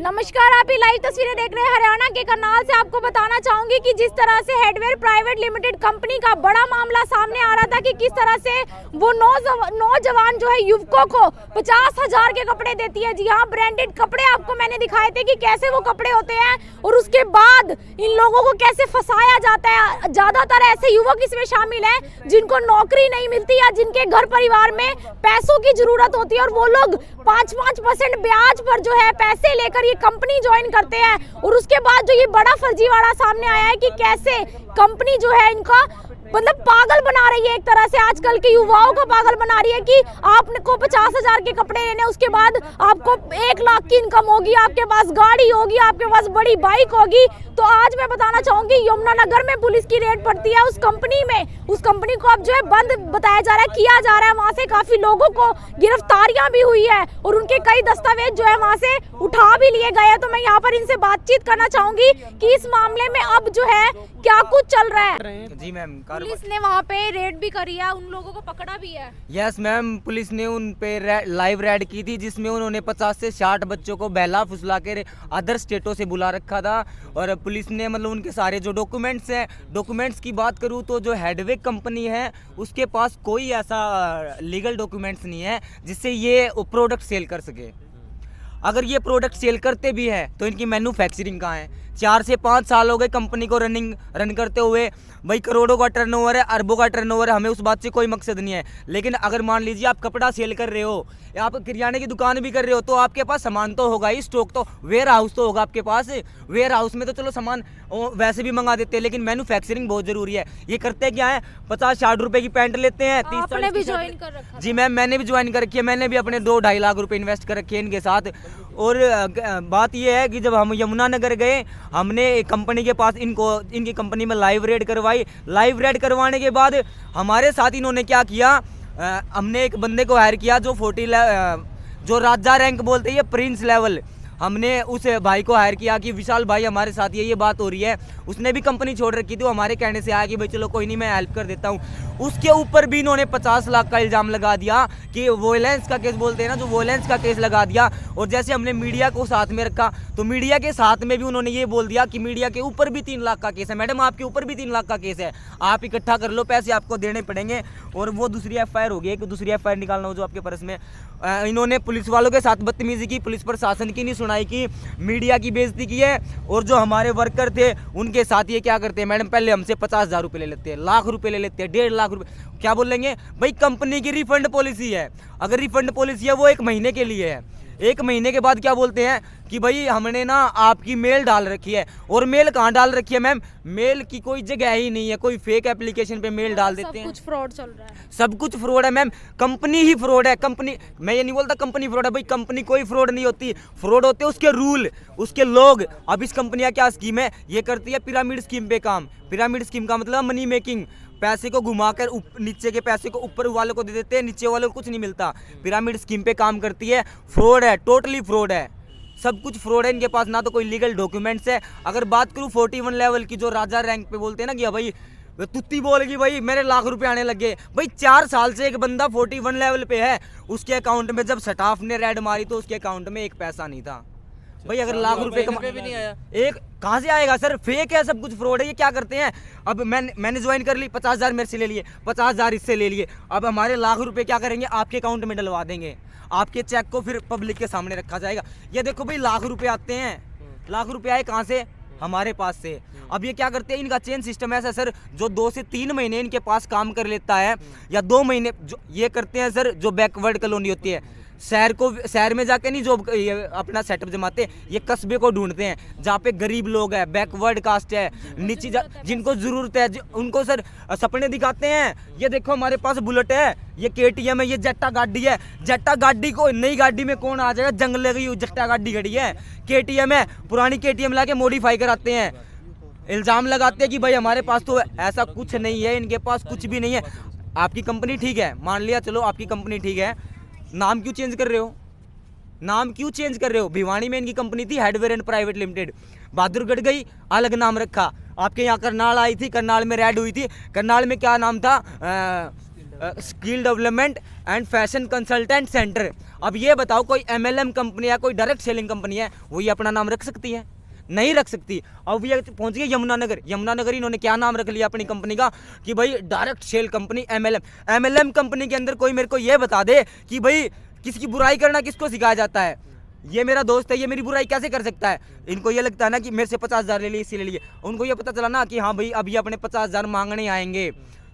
नमस्कार, आप ये लाइव तस्वीरें देख रहे हैं हरियाणा के करनाल से। आपको बताना चाहूंगी कि जिस तरह से हेडवेयर प्राइवेट लिमिटेड कंपनी का बड़ा मामला सामने आ रहा था कि किस तरह से वो नौजवान जो है युवकों को 50,000 के कपड़े देती है। जी हाँ, ब्रांडेड कपड़े आपको मैंने दिखाए थे कि कैसे वो कपड़े होते हैं और उसके बाद इन लोगों को कैसे फंसाया जाता है। ज्यादातर ऐसे युवक इसमें शामिल हैं जिनको नौकरी नहीं मिलती या जिनके घर परिवार में पैसों की जरूरत होती है और वो लोग 5% ब्याज पर जो है पैसे लेकर ये कंपनी ज्वाइन करते हैं। और उसके बाद जो ये बड़ा फर्जीवाड़ा सामने आया है कि कैसे कंपनी जो है इनका मतलब पागल बना रही है, एक तरह से आजकल के युवाओं को पागल बना रही है कि आपको 50,000 के कपड़े लेने, उसके बाद आपको 1 लाख की इनकम होगी, आपके पास गाड़ी होगी, आपके पास बड़ी बाइक होगी। तो आज मैं बताना चाहूंगी यमुनानगर में पुलिस की रेड पड़ती है उस कंपनी में। उस कंपनी को अब जो है बंद बताया जा रहा है, किया जा रहा है। वहां से काफी लोगों को गिरफ्तारियां भी हुई है और उनके कई दस्तावेज जो है वहां से उठा भी लिए गए हैं। तो मैं यहाँ पर इनसे बातचीत करना चाहूंगी कि इस मामले में अब जो है क्या कुछ चल रहा है। जी मैम, पुलिस ने वहाँ पे रेड भी करी है, उन लोगों को पकड़ा भी है। यस मैम, पुलिस ने उन पे लाइव रेड की थी जिसमें उन्होंने 50 से 60 बच्चों को बहला फुसला के अदर स्टेटों से बुला रखा था। और पुलिस ने मतलब उनके सारे जो डॉक्यूमेंट्स हैं, डॉक्यूमेंट्स की बात करूँ तो जो हेडवेयर कंपनी है उसके पास कोई ऐसा लीगल डॉक्यूमेंट्स नहीं है जिससे ये प्रोडक्ट सेल कर सके। अगर ये प्रोडक्ट सेल करते भी हैं तो इनकी मैन्युफैक्चरिंग कहाँ है। 4 से 5 साल हो गए कंपनी को रन करते हुए। भाई करोड़ों का टर्नओवर है, अरबों का टर्नओवर है, हमें उस बात से कोई मकसद नहीं है। लेकिन अगर मान लीजिए आप कपड़ा सेल कर रहे हो या आप किराने की दुकान भी कर रहे हो तो आपके पास सामान तो होगा ही, स्टॉक तो, वेयर हाउस तो होगा आपके पास। वेयर हाउस में तो चलो सामान वैसे भी मंगा देते हैं, लेकिन मैन्युफैक्चरिंग बहुत जरूरी है। ये करते क्या है, 50-60 रुपए की पैंट लेते हैं, 30-40 भी ज्वाइन कर रखा है। जी मैम, मैंने भी ज्वाइन कर रखी है। मैंने भी अपने 2-2.5 लाख रुपए इन्वेस्ट कर रखे हैं इनके साथ। और बात यह है कि जब हम यमुनानगर गए, हमने कंपनी के पास इनकी कंपनी में लाइव रेड करवाई। लाइव रेड करवाने के बाद हमारे साथ इन्होंने क्या किया, हमने एक बंदे को हायर किया जो जो राजा रैंक बोलते हैं, प्रिंस लेवल। हमने उस भाई को हायर किया कि विशाल भाई हमारे साथ ये बात हो रही है। उसने भी कंपनी छोड़ रखी थी, हमारे कहने से आया कि भाई चलो कोई नहीं, मैं हेल्प कर देता हूँ। उसके ऊपर भी इन्होंने 50 लाख का इल्ज़ाम लगा दिया कि वोलेंस का केस बोलते हैं ना, जो वोलेंस का केस लगा दिया। और जैसे हमने मीडिया को साथ में रखा तो मीडिया के साथ में भी उन्होंने ये बोल दिया कि मीडिया के ऊपर भी 3 लाख का केस है। मैडम, आपके ऊपर भी 3 लाख का केस है, आप इकट्ठा कर लो, पैसे आपको देने पड़ेंगे। और वो दूसरी FIR होगी, एक दूसरी FIR निकालना हो जो आपके पर्स में। इन्होंने पुलिस वालों के साथ बदतमीजी की, पुलिस प्रशासन की नहीं सुनाई की, मीडिया की बेइज्जती की है। और जो हमारे वर्कर थे उनके साथ ये क्या करते हैं मैडम, पहले हमसे 50,000 रुपये ले लेते हैं, लाख रुपए ले लेते हैं, 1.5 लाख रुपए। क्या बोलेंगे भाई, कंपनी की रिफंड पॉलिसी है। अगर रिफंड पॉलिसी है वो 1 महीने के लिए है। 1 महीने के बाद क्या बोलते हैं कि भाई हमने ना आपकी मेल डाल रखी है। और मेल कहाँ डाल रखी है मैम, मेल की कोई जगह ही नहीं है, कोई फेक एप्लीकेशन पे मेल डाल देते हैं। सब कुछ फ्रॉड चल रहा है, सब कुछ फ्रॉड है मैम, कंपनी ही फ्रॉड है। कंपनी, मैं ये नहीं बोलता कंपनी फ्रॉड है, भाई कंपनी कोई फ्रॉड नहीं होती, फ्रॉड होते हैं उसके रूल, उसके लोग। अब इस कंपनी का क्या स्कीम है, ये करती है पिरामिड स्कीम पे काम। पिरामिड स्कीम का मतलब मनी मेकिंग, पैसे को घुमाकर नीचे के पैसे को ऊपर वालों को दे देते हैं, नीचे वालों को कुछ नहीं मिलता। पिरामिड स्कीम पे काम करती है, फ्रॉड है, टोटली फ्रॉड है, सब कुछ फ्रॉड है इनके पास। ना तो कोई लीगल डॉक्यूमेंट्स है। अगर बात करूँ 41 लेवल की, जो राजा रैंक पे बोलते हैं ना कि भाई तुत्ती बोलेगी भाई मेरे लाख रुपए आने लगे। भाई 4 साल से एक बंदा 41 लेवल पे है, उसके अकाउंट में जब स्टाफ ने रेड मारी तो उसके अकाउंट में 1 पैसा नहीं था। भाई अगर लाख रुपए भी नहीं आया, एक कहाँ से आएगा सर, फेक है, सब कुछ फ्रॉड है। ये क्या करते हैं, अब मैंने ज्वाइन कर ली, 50,000 मेरे से ले लिए, 50,000 इससे ले लिए। अब हमारे लाख रुपए क्या करेंगे, आपके अकाउंट में डलवा देंगे, आपके चेक को फिर पब्लिक के सामने रखा जाएगा। ये देखो भाई, लाख रुपए आते हैं, लाख रुपए आए कहाँ से, हमारे पास से। अब ये क्या करते हैं, इनका चेन सिस्टम ऐसा सर, जो 2 से 3 महीने इनके पास काम कर लेता है या 2 महीने, जो ये करते हैं सर, जो बैकवर्ड कॉलोनी होती है, शहर में जाके नहीं जो अपना सेटअप जमाते, ये कस्बे को ढूंढते हैं जहाँ पे गरीब लोग हैं, बैकवर्ड कास्ट है, नीचे जिनको जरूरत है, उनको सर सपने दिखाते हैं। ये देखो हमारे पास बुलेट है, ये KTM है, ये जेट्टा गाड़ी है। जेट्टा गाड़ी को, नई गाड़ी में कौन आ जाएगा, जंग लगी जेट्टा गाड़ी खड़ी है, KTM है, पुरानी KTM लाके मॉडिफाई कराते हैं। इल्ज़ाम लगाते हैं कि भाई हमारे पास तो ऐसा कुछ नहीं है, इनके पास कुछ भी नहीं है। आपकी कंपनी ठीक है, मान लिया चलो आपकी कंपनी ठीक है, नाम क्यों चेंज कर रहे हो, नाम क्यों चेंज कर रहे हो। भिवानी में इनकी कंपनी थी hardware and private limited, Bahadurgarh गई, अलग नाम रखा। आपके यहाँ करनाल आई थी, करनाल में रेड हुई थी, करनाल में क्या नाम था, skill development and fashion consultant centre. अब ये बताओ कोई MLM कंपनी या कोई डायरेक्ट सेलिंग कंपनी है वो ये अपना नाम रख सकती है? नहीं रख सकती। अब ये पहुंच गई यमुनानगर। यमुनानगर इन्होंने क्या नाम रख लिया अपनी कंपनी का कि भाई direct sell company MLM company के अंदर कोई मेरे को ये बता दे कि भाई किसकी बुराई करना किसको सिखाया जाता है? ये मेरा दोस्त है, ये मेरी बुराई कैसे कर सकता है? इनको ये लगता है ना कि मेरे से 50,000 ले लिए इसी ले लिए। उनको ये पता चला ना कि हाँ भाई अब ये अपने 50,000 मांगने आएंगे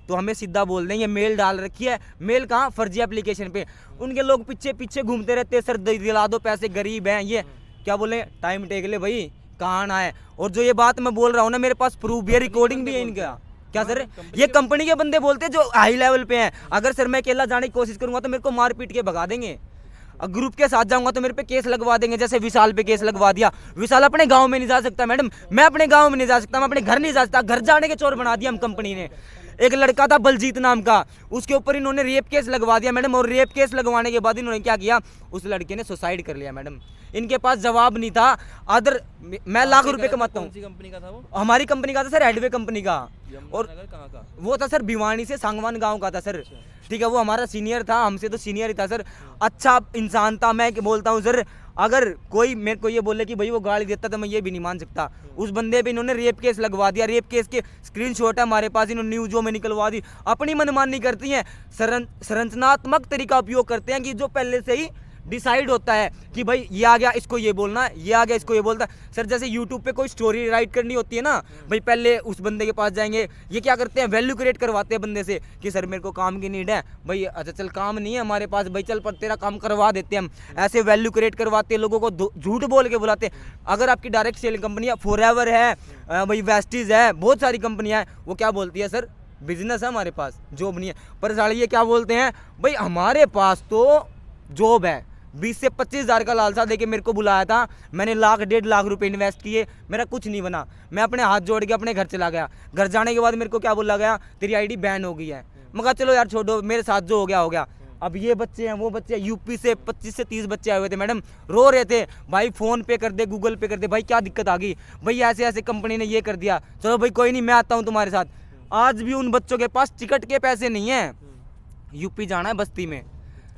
तो हमें सीधा बोल देंगे मेल डाल रखी है। मेल कहाँ? फर्जी एप्लीकेशन पे। उनके लोग पीछे पीछे घूमते रहते हैं, सर दिला दो पैसे, गरीब हैं ये। क्या बोले? टाइम टेक ले भाई, कहाँ ना है। और जो ये बात मैं बोल रहा हूँ ना, मेरे पास प्रूफ भी है, रिकॉर्डिंग भी है इनका। क्या सर? ये कंपनी के बंदे बोलते हैं जो हाई लेवल पे हैं। अगर सर मैं अकेला जाने की कोशिश करूंगा तो मेरे को मार पीट के भगा देंगे। ग्रुप के साथ जाऊंगा तो मेरे पे केस लगवा देंगे, जैसे विशाल पे केस लगवा दिया। विशाल अपने गांव में नहीं जा सकता मैडम, मैं अपने गांव में नहीं जा सकता, मैं अपने घर नहीं जा सकता। घर जाने के चोर बना दिया हम कंपनी ने। एक लड़का था बलजीत नाम का, उसके ऊपर इन्होंने रेप केस लगवा दिया मैडम। और रेप केस लगवाने के बाद इन्होंने क्या किया, उस लड़के ने सुसाइड कर लिया मैडम। इनके पास जवाब नहीं था। अदर मैं लाख रुपए कमाता हूँ। कौन सी कंपनी का था वो? हमारी कंपनी का था सर, हेडवे कंपनी का। और कहाँ का? वो था सर भिवानी से सांगवान गांव का था सर। ठीक है, वो हमारा सीनियर था, हमसे तो सीनियर ही था सर। अच्छा इंसान था। मैं बोलता हूँ सर, अगर कोई मेरे को ये बोले कि भाई वो गाली देता तो मैं ये भी नहीं मान सकता। उस बंदे पे इन्होंने रेप केस लगवा दिया। रेप केस के स्क्रीनशॉट है हमारे पास, इन्होंने न्यूज़ों में निकलवा दी। अपनी मनमानी करती हैं, संरचनात्मक तरीका उपयोग करते हैं कि जो पहले से ही डिसाइड होता है कि भाई ये आ गया इसको ये बोलना है, ये आ गया इसको ये बोलता है। सर जैसे यूट्यूब पे कोई स्टोरी राइट करनी होती है ना भाई, पहले उस बंदे के पास जाएंगे। ये क्या करते हैं, वैल्यू क्रिएट करवाते हैं बंदे से कि सर मेरे को काम की नीड है भाई। अच्छा चल काम नहीं है हमारे पास भाई, चल पर तेरा काम करवा देते हैं हम। ऐसे वैल्यू क्रिएट करवाते हैं, लोगों को झूठ बोल के बुलाते हैं। अगर आपकी डायरेक्ट सेलिंग कंपनी है, फॉरएवर है भाई, वेस्टीज है, बहुत सारी कंपनियाँ हैं, वो क्या बोलती है सर बिजनेस है हमारे पास, जॉब नहीं है। पर साले ये क्या बोलते हैं भाई, हमारे पास तो जॉब है। 20 से 25 हज़ार का लालसा देके मेरे को बुलाया था, मैंने लाख 1.5 लाख रुपए इन्वेस्ट किए, मेरा कुछ नहीं बना। मैं अपने हाथ जोड़ के अपने घर चला गया। घर जाने के बाद मेरे को क्या बोला गया, तेरी आईडी बैन हो गई है। मैं कहा चलो यार छोड़ो, मेरे साथ जो हो गया हो गया। अब ये बच्चे हैं वो बच्चे, यूपी से 25 से 30 बच्चे आए हुए थे मैडम, रो रहे थे भाई फ़ोन पे कर दे, गूगल पे कर दे। भाई क्या दिक्कत आ गई भाई, ऐसे ऐसे कंपनी ने ये कर दिया। चलो भाई कोई नहीं, मैं आता हूँ तुम्हारे साथ। आज भी उन बच्चों के पास टिकट के पैसे नहीं हैं। यूपी जाना है बस्ती में,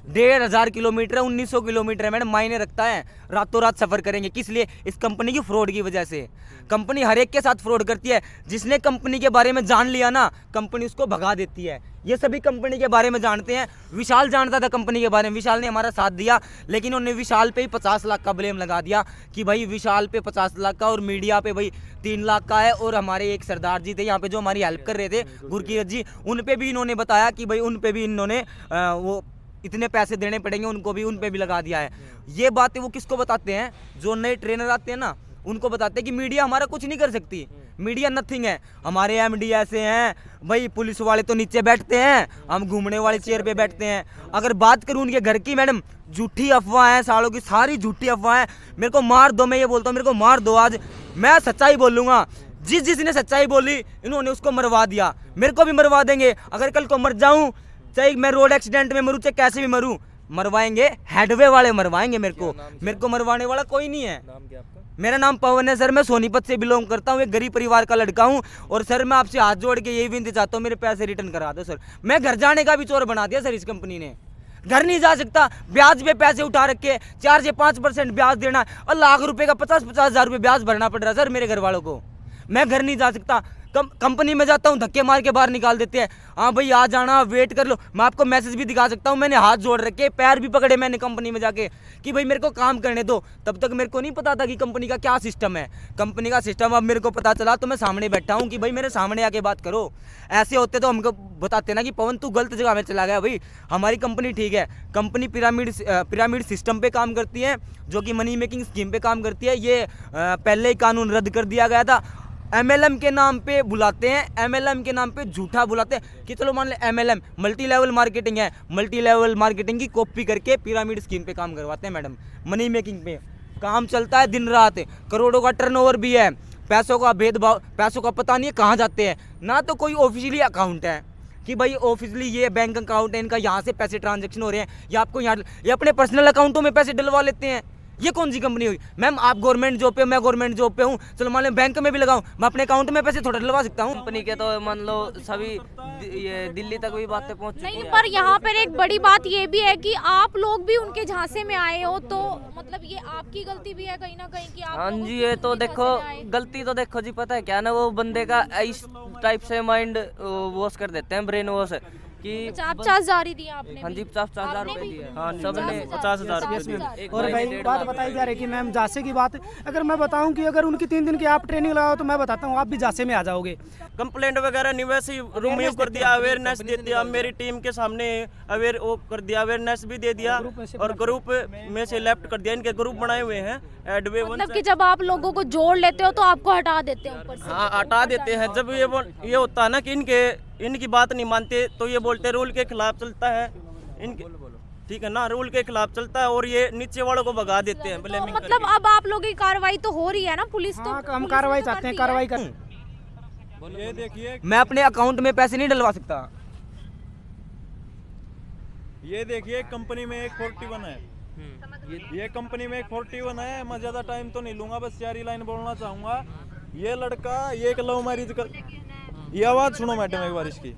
1,500 किलोमीटर है, 1900 किलोमीटर है मैडम, मायने रखता है। रातों रात सफ़र करेंगे किस लिए? इस कंपनी की फ्रॉड की वजह से। कंपनी हर एक के साथ फ्रॉड करती है। जिसने कंपनी के बारे में जान लिया ना, कंपनी उसको भगा देती है। ये सभी कंपनी के बारे में जानते हैं। विशाल जानता था कंपनी के बारे में, विशाल ने हमारा साथ दिया, लेकिन उन्होंने विशाल पे ही 50 लाख का ब्लेम लगा दिया कि भाई विशाल पे 50 लाख का और मीडिया पे भाई 3 लाख का है। और हमारे एक सरदार जी थे यहाँ पे जो हमारी हेल्प कर रहे थे, गुरकीरत जी, उन पे भी इन्होंने बताया कि भाई उन पे भी इन्होंने वो इतने पैसे देने पड़ेंगे, उनको भी उन पे भी लगा दिया है। ये बातें वो किसको बताते हैं? जो नए ट्रेनर आते हैं ना, उनको बताते हैं कि मीडिया हमारा कुछ नहीं कर सकती, मीडिया नथिंग है। हमारे एमडी ऐसे हैं भाई, पुलिस वाले तो नीचे बैठते हैं, हम घूमने वाले चेयर पे बैठते हैं। अगर बात करूं उनके घर की मैडम, झूठी अफवाह है, सालों की सारी झूठी अफवाह है। मेरे को मार दो, मैं ये बोलता हूँ मेरे को मार दो, आज मैं सच्चाई बोलूँगा। जिसने सच्चाई बोली इन्होंने उसको मरवा दिया, मेरे को भी मरवा देंगे। अगर कल को मर जाऊँ, चाहे मैं रोड एक्सीडेंट में मरूँ, चाहे कैसे भी मरूँ, मरवाएंगे हेडवे वाले मरवाएंगे मेरे को मरवाने वाला कोई नहीं है। नाम क्या आपका? मेरा नाम पवन है सर, मैं सोनीपत से बिलोंग करता हूँ, एक गरीब परिवार का लड़का हूँ। और सर मैं आपसे हाथ जोड़ के यही विनती चाहता हूँ, मेरे पैसे रिटर्न करा दो सर। मैं घर जाने का भी चोर बना दिया सर इस कंपनी ने, घर नहीं जा सकता। ब्याज पे पैसे उठा रखे, 4 से 5% ब्याज देना और लाख रुपए का 50-50 हज़ार रुपये ब्याज भरना पड़ रहा है सर मेरे घर वालों को। मैं घर नहीं जा सकता, कंपनी में जाता हूँ धक्के मार के बाहर निकाल देते हैं। हाँ भाई आ जाना, वेट कर लो। मैं आपको मैसेज भी दिखा सकता हूँ, मैंने हाथ जोड़ रखे, पैर भी पकड़े मैंने कंपनी में जाके कि भाई मेरे को काम करने दो। तब तक मेरे को नहीं पता था कि कंपनी का क्या सिस्टम है। कंपनी का सिस्टम अब मेरे को पता चला तो मैं सामने बैठा हूँ कि भाई मेरे सामने आके बात करो। ऐसे होते तो हमको बताते ना कि पवन तू गलत जगह में चला गया। भाई हमारी कंपनी ठीक है, कंपनी पिरामिड सिस्टम पे काम करती है, जो कि मनी मेकिंग स्कीम पे काम करती है। ये पहले ही कानून रद्द कर दिया गया था। MLM के नाम पे बुलाते हैं, MLM के नाम पे झूठा बुलाते हैं कि चलो मान ले MLM मल्टी लेवल मार्केटिंग है, मल्टी लेवल मार्केटिंग की कॉपी करके पिरामिड स्कीम पे काम करवाते हैं मैडम। मनी मेकिंग पे काम चलता है दिन रात, करोड़ों का टर्नओवर भी है। पैसों का भेदभाव, पैसों का पता नहीं है कहाँ जाते हैं। ना तो कोई ऑफिशियली अकाउंट है कि भाई ऑफिशियली ये बैंक अकाउंट है इनका, यहाँ से पैसे ट्रांजेक्शन हो रहे हैं, या आपको यहाँ ये अपने पर्सनल अकाउंटों में पैसे डलवा लेते हैं। ये कौन सी कंपनी हुई? मैम आप गवर्नमेंट जॉब पे, मैं गवर्नमेंट जॉब पे हूँ, चलो मान लो बैंक में भी लगाऊँ, मैं अपने अकाउंट में पैसे थोड़ा डलवा सकता हूँ। कंपनी के तो मान लो सभी ये दिल्ली तक भी बातें पहुंच चुकी नहीं, है। पर यहाँ पर एक बड़ी बात ये भी है कि आप लोग भी उनके झांसे में आए हो, तो मतलब ये आपकी गलती भी है कहीं ना कहीं कि आप हाँ लोगों जी, को ये तो उनके देखो झांसे में आए। गलती तो देखो जी, पता है क्या ना, वो बंदे का इस टाइप से माइंड वॉश कर देते हैं, ब्रेन वॉश कि 50,000 ही दिया आपने हाँ भी? जी 50,000 आपने रुपए भी? दिए। हाँ, सबने 50,000 रुपए रुपए दिए। एक और महीने, भाई 1.5 बात लाख बताई रुपए जा रही है कि मैम जासे की बात, अगर मैं बताऊं कि अगर उनकी 3 दिन की आप ट्रेनिंग लगाओ तो मैं बताता हूं आप भी जासे में आ जाओगे। कंप्लेंट वगैरह नहीं, वैसे ही रिमूव कर दिया, अवेयरनेस दे दिया, मेरी टीम के सामने अवेयर वो कर दिया, अवेयरनेस भी दे दिया और ग्रुप में से लेफ्ट कर दिया। इनके ग्रुप बनाए हुए हैं एडवे वन मतलब कि जब आप लोगों को जोड़ लेते हो तो आपको हटा देते हैं ऊपर से। हाँ हटा देते हैं। जब ये होता है ना कि इनकी बात नहीं मानते तो ये बोलते रूल के खिलाफ चलता है इनके, ठीक है ना, रूल के खिलाफ चलता है और ये नीचे वालों को भगा देते हैं तो ब्लेमिंग मतलब अब आप लोगों की कार्रवाई तो हो रही है ना, पुलिस तो हाँ, हम पुलिस ने कार्रवाई तो चाहते हैं, कर दी है। कार्रवाई कर। ये देखिए, मैं अपने अकाउंट में पैसे नहीं डलवा सकता। ये देखिए कंपनी में एक 41 है, ये कंपनी में एक 41 है। मैं ज्यादा टाइम तो नहीं लूंगा, बस 4 ही लाइन बोलना चाहूंगा। ये लड़का ये एक लव मैरिज कर, ये आवाज सुनो मैडम एक बार इसकी।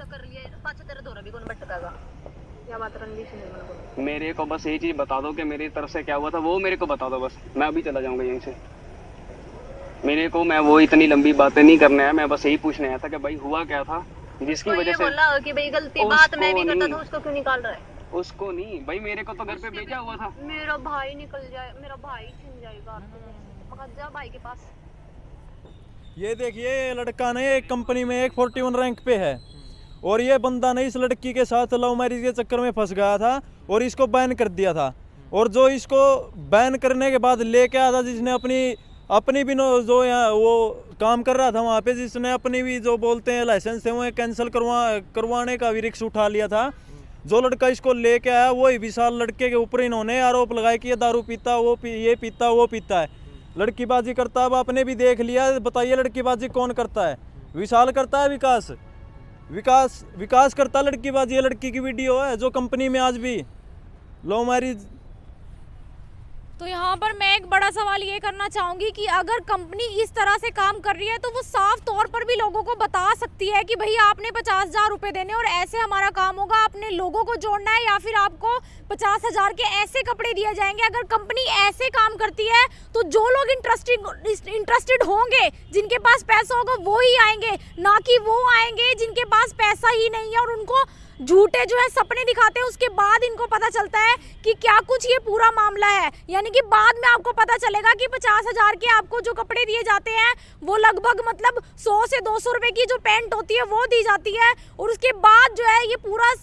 मेरे को बस यही चीज़ बता दो कि मेरी तरफ से क्या हुआ था, वो मेरे को बता दो बस, मैं अभी चला जाऊंगा यहीं से। मेरे को मैं वो इतनी लंबी बातें नहीं करने आया, मैं बस यही पूछने आया था कि भाई हुआ क्या था जिसकी वजह से बोला कि भाई गलती बात मैं भी करता था, उसको क्यों निकाल रहा है? उसको नहीं भाई, मेरे को तो घर पे भेजा हुआ था। मेरा भाई निकल जाए, मेरा भाई छिन जाएगा, मगर जा भाई के पास। ये देखिए ये लड़का ने एक कंपनी में एक 41 रैंक पे है और ये बंदा ने इस लड़की के साथ लव मैरिज के चक्कर में फंस गया था और इसको बैन कर दिया था। और जो इसको बैन करने के बाद लेके आया था, जिसने अपनी भी जो यहाँ वो काम कर रहा था वहाँ पे, जिसने अपनी भी जो बोलते हैं लाइसेंस है वो कैंसिल करवाने का भी रिक्स उठा लिया था। जो लड़का इसको लेके आया वही विशाल लड़के के ऊपर इन्होंने आरोप लगाए कि ये दारू पीता, ये पीता, वो पीता है, लड़कीबाजी करता। अब आपने भी देख लिया, बताइए लड़कीबाजी कौन करता है? विशाल करता है, विकास करता है लड़कीबाजी। ये लड़की की वीडियो है जो कंपनी में आज भी लव मैरिज। तो यहाँ पर मैं एक बड़ा सवाल ये करना चाहूंगी कि अगर कंपनी इस तरह से काम कर रही है तो वो साफ तौर पर भी लोगों को बता सकती है कि भैया आपने 50,000 रुपए देने और ऐसे हमारा काम होगा, आपने लोगों को जोड़ना है या फिर आपको 50,000 के ऐसे कपड़े दिए जाएंगे। अगर कंपनी ऐसे काम करती है तो जो लोग इंटरेस्टेड होंगे, जिनके पास पैसा होगा वो ही आएंगे, ना कि वो आएंगे जिनके पास पैसा ही नहीं है और उनको झूठे जो है सपने दिखाते हैं। उसके बाद इनको पता चलता है कि क्या कुछ ये पूरा मामला है, यानी कि बाद में आपको पता चलेगा कि 50,000 के आपको जो कपड़े दिए जाते हैं वो लगभग मतलब 100 से 200 रुपए की जो पैंट होती है वो दी जाती है। और उसके बाद जो है ये पूरा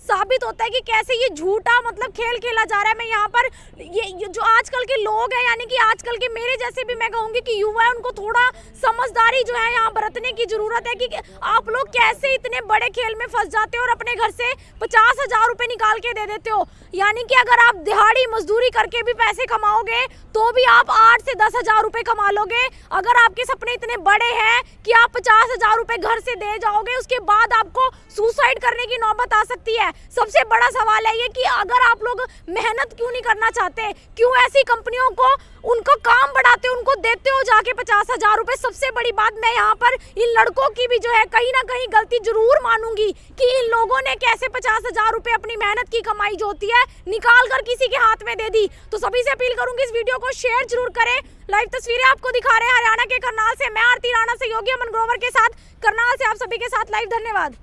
साबित होता है कि कैसे ये झूठा मतलब खेल खेला जा रहा है। मैं यहाँ पर ये जो आजकल के लोग हैं, यानी कि आजकल के मेरे जैसे भी मैं कहूँगी कि युवा है, उनको थोड़ा समझदारी जो है यहाँ बरतने की जरूरत है कि आप लोग कैसे इतने बड़े खेल में फंस जाते हो और अपने घर से 50,000 रुपए निकाल के दे देते हो। यानी कि अगर आप दिहाड़ी मजदूरी करके भी पैसे कमाओगे तो भी आप 8 से 10,000 रुपए कमा लोगे। अगर आपके सपने इतने बड़े हैं कि आप 50,000 रुपए घर से दे जाओगे, उसके बाद आपको सुसाइड करने की नौबत आ सकती है। सबसे बड़ा सवाल है ये कि अगर आप लोग मेहनत क्यों नहीं करना चाहते, क्यों ऐसी कंपनियों को उनको काम बढ़ाते हो, उनको देते हो जाके 50,000 रुपए। सबसे बड़ी बात मैं यहाँ पर इन लड़कों की भी जो है कहीं ना कहीं गलती जरूर मानूंगी कि इन लोगों ने कैसे 50,000 रुपए अपनी मेहनत की कमाई जो होती है निकाल कर किसी के हाथ में दे दी। तो सभी से अपील करूंगी इस वीडियो को शेयर जरूर करें। लाइव तस्वीरें आपको दिखा रहे हैं हरियाणा के करनाल से, मैं आरती राणा, सहयोगी अमन ग्रोवर के साथ करनाल से आप सभी के साथ लाइव। धन्यवाद।